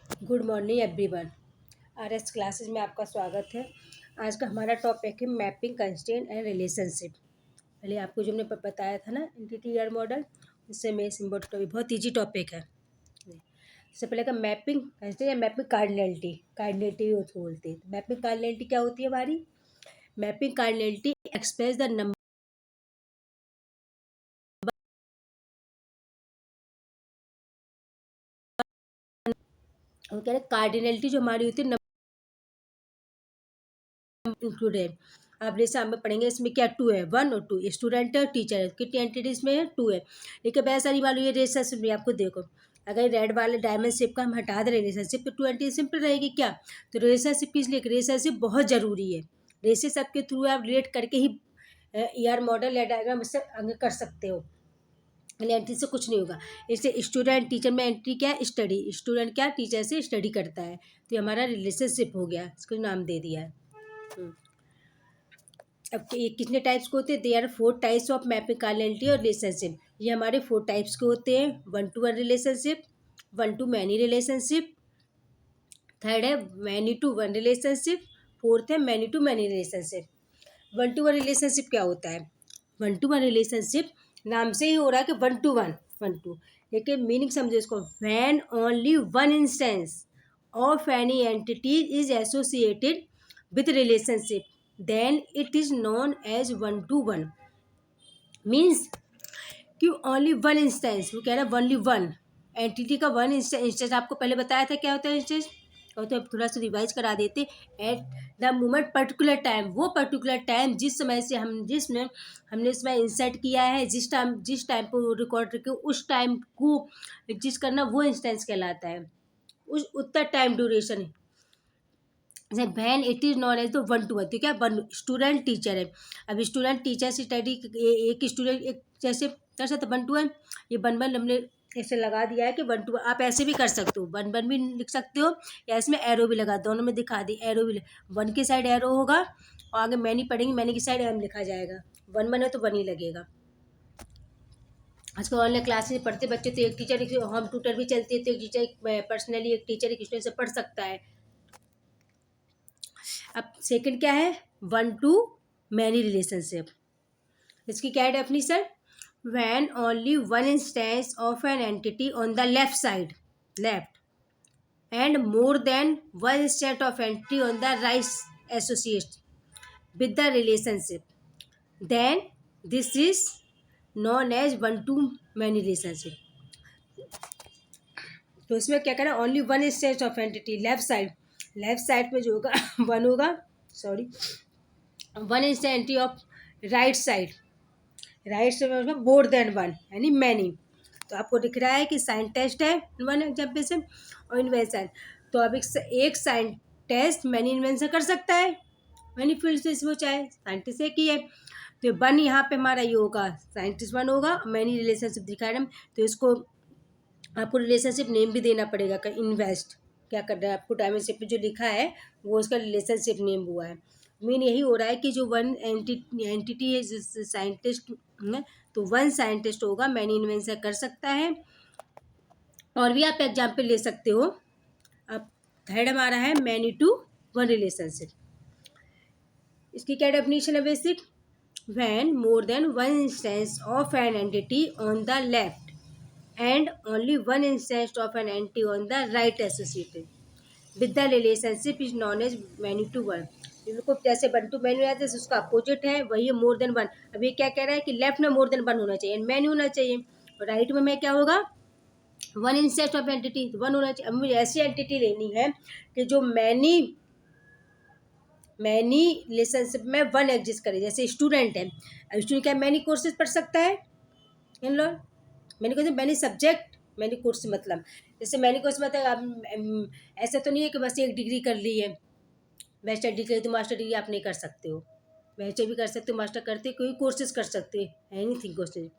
Good morning everyone. RS classes में आपका स्वागत है। आज का हमारा टॉपिक है मैपिंग कंस्ट्रेंट एंड रिलेशनशिप। पहले आपको जो हमने बताया था ना एंटिटी ईयर मॉडल, उससे मैं सिंबल टॉपिक बहुत इजी टॉपिक है। सबसे पहले का मैपिंग कंस्ट्रेंट या मैपिंग कार्डिनलिटी। कार्डिनलिटी उसको बोलते हैं। मैपिंग कार्डिनलिटी क्या होती है हमारी? Mapping cardinality express the number, वो कह रहे कार्डिनलिटी जो हमारी होती है इंक्लूड है। आप जैसे हम पढ़ेंगे इसमें क्या टू है, वन और टू, स्टूडेंट है और टीचर है, कितनी एंटिटीज में है? टू है। लेकिन वैसा नहीं मालूम ये रिलेशनशिप में आपको देखो, अगर रेड वाले डायमंड शेप का हम हटा दे रिलेशनशिप तो 20 सिंपल रहेगी क्या? तो रिलेशनशिप किस लिए? रिलेशनशिप बहुत जरूरी है। रिलेशनशिप के थ्रू आप रिलेट करके ही ईआर मॉडल या डायग्राम इससे आगे कर सकते हो। एंट्री से कुछ नहीं होगा। इससे स्टूडेंट टीचर में एंट्री क्या है? स्टडी। स्टूडेंट क्या टीचर से स्टडी करता है, तो ये हमारा रिलेशनशिप हो गया, इसको नाम दे दिया है। अब ये कितने टाइप्स के होते हैं? They are 4 types of mapping cardinality और रिलेशनशिप। ये हमारे 4 टाइप्स के होते हैं। 1 to 1 relationship, 1 to many relationship, third है मैनी टू 1 रिलेशनशिप, फोर्थ है many to many relationship. 1 to 1 relationship क्या होता है? 1 to 1 रिलेशनशिप नाम से ही हो रहा है कि 1 to 1, 1 to, लेकिन मीनिंग समझो इसको। When only one instance of any entity is associated with relationship, then it is known as 1 to 1। Means कि ओनली वन इंस्टेंस, वो कह रहा है ओनली वन एंटिटी का वन इंस्टेंस। आपको पहले बताया था क्या होता है इंस्टेंस, और तो अब थोड़ा सा रिवाइज करा देते। At the moment particular time, वो पर्टिकुलर टाइम जिस समय से जिसमें हमने इसमें इंसर्ट किया है, जिस टाइम पर रिकॉर्ड करके उस टाइम को एग्जिस्ट करना, वो इंस्टेंस कहलाता है। उस उतना time duration when it is known as the 1 to 1। तो क्या वन स्टूडेंट टीचर है। अब स्टूडेंट टीचर से स्टडी, एक स्टूडेंट एक जैसे कर सकते 1 to 1। ये 1 हमने ऐसे लगा दिया है कि 1 to 1। आप ऐसे भी कर सकते हो, 1 भी लिख सकते हो, या इसमें एरो भी लगा, दोनों में दिखा दी। एरो भी 1 की साइड एरो होगा और आगे मैनी पढ़ेंगे, मैनी की साइड एम लिखा जाएगा। 1 है तो 1 ही लगेगा। आजकल ऑनलाइन क्लासेस पढ़ते बच्चे तो एक टीचर, होम ट्यूटर भी चलती है, तो एक टीचर पर्सनली एक टीचर एक स्टूडेंट से पढ़ सकता है। अब सेकंड क्या है? 1 to मैनी रिलेशनशिप। इसकी क्या है definition? When only one instance of an entity on the left side, left, and more than one set of entity on the right associate with the relationship, then this is known as 1 to many relationship. तो इसमें क्या करना? Only one instance of entity left side, left side में जो होगा 1 होगा, sorry, 1 instance of right side, right side में more then 1 यानी मैनी। तो आपको दिख रहा है कि साइंटिस्ट है 1 एग्जाम्पल और इन्वेंशन। तो अब एक साइंटिस्ट मैनी इन्वेंशन कर सकता है, मैनी फील्ड से, वो चाहे साइंटिस्ट एक ही है। तो 1 यहाँ पे हमारा ये होगा, साइंटिस्ट 1 होगा, मैनी रिलेशनशिप दिखा रहे हैं। तो इसको आपको रिलेशनशिप नेम भी देना पड़ेगा। का इन्वेस्ट क्या कर रहा है, आपको डायमेंशिप में जो लिखा है वो उसका रिलेशनशिप नेम हुआ है। मीन यही हो रहा है कि जो 1 एंटिटी है साइंटिस्ट है, तो 1 साइंटिस्ट होगा, मैनी इन्वेंशन कर सकता है। और भी आप एग्जाम्पल ले सकते हो। अब थर्ड हमारा है मैनी टू 1 रिलेशनशिप। इसकी क्या डेफिनेशन है? Basic, when more than one instance of an entity on the left and only one instance of an entity on the right associated with the relationship is known as many to one। इसको जैसे 1 to many रहता है, उसका opposite है वही है more than 1। अब ये क्या कह रहा है कि लेफ्ट में मोर देन 1 होना चाहिए, मैनी होना चाहिए, और राइट में मैं क्या होगा? 1 इंस्टेंस ऑफ एंटिटी 1 होना चाहिए। अब मुझे ऐसी एंटिटी लेनी है कि जो मैनी रिलेशनशिप में 1 एग्जिस्ट करे। जैसे स्टूडेंट है, अब स्टूडेंट क्या मैनी कोर्सेज पढ़ सकता है इन लोग, मैंने कहा मैंने सब्जेक्ट, मैंने कोर्स मतलब, जैसे मैंने कोर्स मतलब ऐसा तो नहीं है कि बस एक डिग्री कर ली है, बैचलर डिग्री तो मास्टर डिग्री आप नहीं कर सकते हो। बैचलर भी कर सकते हो, मास्टर करते, कोई कोर्सेज कर सकते हो, एनीथिंग कोर्सेज,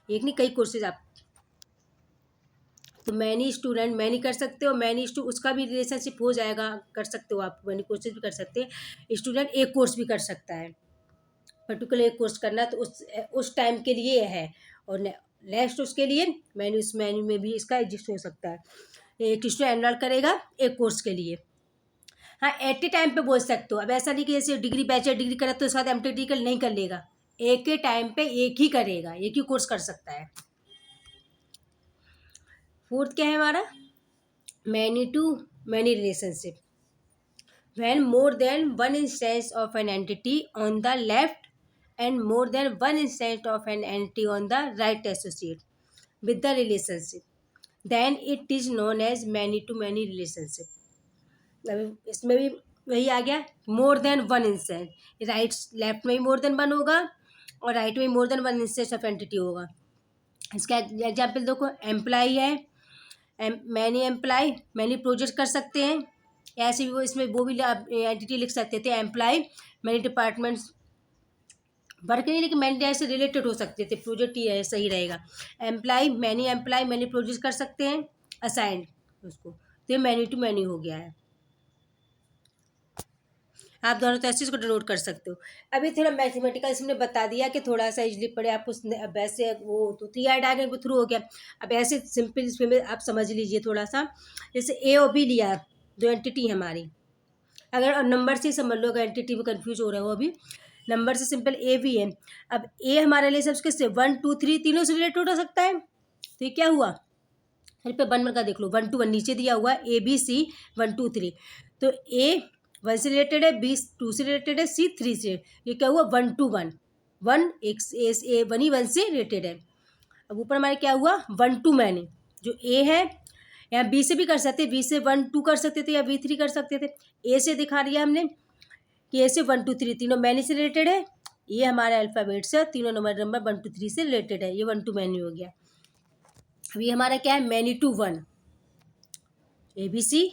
एक नहीं कई कोर्सेज आप। तो मैनी स्टूडेंट मैनी कर सकते हो, मैनी उसका भी रिलेशनशिप हो जाएगा, कर सकते हो आप, मैनी कोर्सेज भी कर सकते हैं। स्टूडेंट एक कोर्स भी कर सकता है, पर्टिकुलर एक कोर्स करना तो उस टाइम के लिए है, और नेक्स्ट उसके लिए मैंने उस मेन्यू में भी इसका एग्जिस्ट हो सकता है। एक स्टूडेंट एनरोल करेगा एक कोर्स के लिए। हाँ, एट ए टाइम पे बोल सकते हो। अब ऐसा नहीं कि जैसे डिग्री बैचलर डिग्री करे तो साथ एमटेक नहीं कर लेगा, एक ही टाइम पे एक ही करेगा, एक ही कोर्स कर सकता है। फोर्थ क्या है हमारा, many to many relationship. When more than one instance of an entity on the left and more than one instance of an entity on the right associate with the relationship, then it is known as many to many relationship. अभी इसमें भी वही आ गया, मोर than one instance, right left में भी मोर than one होगा और right में more than one instance of entity होगा। इसका एग्जाम्पल देखो, एम्प्लाई है, मैनी एम्प्लाई मैनी प्रोजेक्ट कर सकते हैं, ऐसे भी वो इसमें वो भी एंटिटी लिख सकते थे, एम्प्लाई मैनी डिपार्टमेंट्स वर्क नहीं, लेकिन मैनी से रिलेटेड हो सकते थे, प्रोजेक्ट ही है सही रहेगा। एम्प्लाई मैनी प्रोजेक्ट कर सकते हैं, असाइंड उसको, तो ये मैनी टू मैनी हो गया है। आप दोनों तो ऐसे इसको डिनोट कर सकते हो। अभी थोड़ा मैथमेटिकल इसमें बता दिया कि थोड़ा सा इजली पढ़े आप, उस अब ऐसे वो तो 3 डायग्राम के थ्रू हो गया। अब ऐसे सिंपल इसमें आप समझ लीजिए थोड़ा सा, जैसे ए और बी लिया, दो एंटिटी है हमारी, अगर नंबर से समझ लो, अगर एंटिटी में कन्फ्यूज हो रहा हो अभी, नंबर से सिंपल ए भी है। अब ए हमारे लिए सबके से 1 2 3 तीनों से रिलेटेड हो सकता है, तो ये क्या हुआ, फिर पे 1 1 का देख लो, 1 2 1 नीचे दिया हुआ ए बी सी 1 2 3, तो ए 1 से रिलेटेड है, बी 2 से रिलेटेड है, सी 3 से, ये क्या हुआ 1 2 1 1, एक ए 1 ही 1 से रिलेटेड है। अब ऊपर हमारे क्या हुआ 1 2 मैनी, जो ए है यहाँ बी से भी कर सकते, बी से 1 2 कर सकते थे या बी 3 कर सकते थे, ए से दिखा दिया हमने कि ए से 1 2 3 तीनों मैनी से रिलेटेड है, ये हमारा अल्फ़ाबेट से तीनों नंबर 1 2 3 से रिलेटेड है, ये 1 2 मैनी हो गया। अब ये हमारा क्या है, many to one, A B C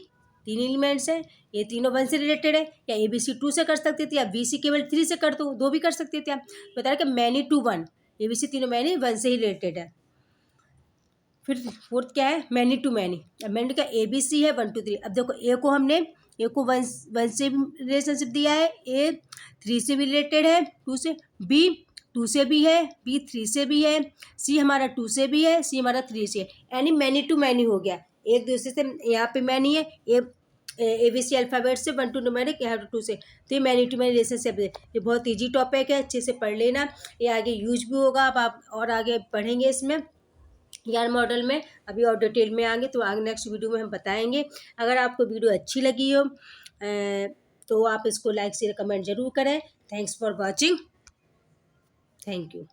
3 elements है, ये तीनों 1 से रिलेटेड है, या ए बी सी 2 से कर सकते थे, या बी सी केवल 3 से कर दो, 2 भी कर सकते थे आप। बता रहे कि many to one, A B C तीनों मैनी 1 से ही रिलेटेड है। फिर फोर्थ क्या है, मैनी टू मैनी। अब मैनी टू क्या, ए बी सी है 1 2 3। अब देखो ए को हमने, ए को 1 से रिलेशनशिप दिया है, ए 3 से भी रिलेटेड है, 2 से, बी 2 से भी है, बी 3 से भी है, सी हमारा 2 से भी है, सी हमारा 3 से है, यानी मैनी टू मैनी हो गया। एक दूसरे से यहाँ पे मैनी है, ए बी सी अल्फ़ाबेट से 1 2 न्यूमेरिक, यहाँ 2 से, तो ये मैनी टू मैनी रिलेशनशिप है। ये बहुत ईजी टॉपिक है, अच्छे से पढ़ लेना, ये आगे यूज भी होगा। अब आप और आगे पढ़ेंगे इसमें यार मॉडल में, अभी और डिटेल में आएंगे तो आगे नेक्स्ट वीडियो में हम बताएंगे। अगर आपको वीडियो अच्छी लगी हो तो आप इसको लाइक शेयर कमेंट जरूर करें। Thanks for watching, thank you.